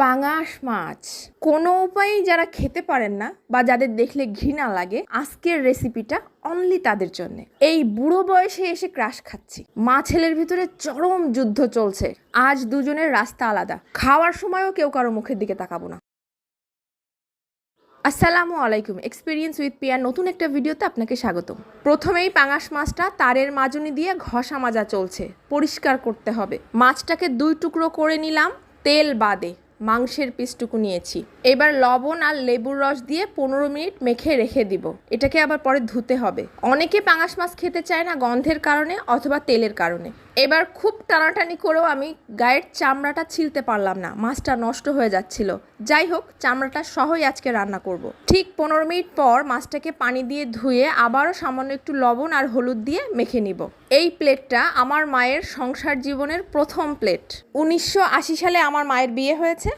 পাঙাশ মাছ কোনো উপায়েই যারা খেতে পারেন না বা যাদের দেখলে ঘৃণা লাগে, আজকের রেসিপিটা অনলি তাদের জন্য। এই বুড়ো বয়সে এসে ক্রাশ খাচ্ছি, মা ছেলের ভিতরে চরম যুদ্ধ চলছে। আজ দুজনের রাস্তা আলাদা, খাওয়ার সময়ও কেউ কারো মুখের দিকে তাকাবো না। আসসালামু আলাইকুম, এক্সপিরিয়েন্স উইথ পিয়ার নতুন একটা ভিডিওতে আপনাকে স্বাগতম। প্রথমেই পাঙাশ মাছটা তারের মাজনি দিয়ে ঘষা মাজা চলছে, পরিষ্কার করতে হবে। মাছটাকে 2 টুকরো করে নিলাম, তেল বাদে মাংসের পিসটুকু নিয়েছি। এবার লবণ আর লেবুর রস দিয়ে 15 মিনিট মেখে রেখে দিব। এটাকে আবার পরে ধুতে হবে। অনেকে পাঙাশ মাছ খেতে চায় না গন্ধের কারণে অথবা তেলের কারণে। এবার খুব টানাটানি করেও আমি গায়ের চামড়াটা ছিলতে পারলাম না, মাছটা নষ্ট হয়ে যাচ্ছিল। যাই হোক, চামড়াটা সহই আজকে রান্না করব। ঠিক 15 মিনিট পর মাছটাকে পানি দিয়ে ধুয়ে আবারও সামান্য একটু লবণ আর হলুদ দিয়ে মেখে নিব। এই প্লেটটা আমার মায়ের সংসার জীবনের প্রথম প্লেট। 1980 সালে আমার মায়ের বিয়ে হয়েছে।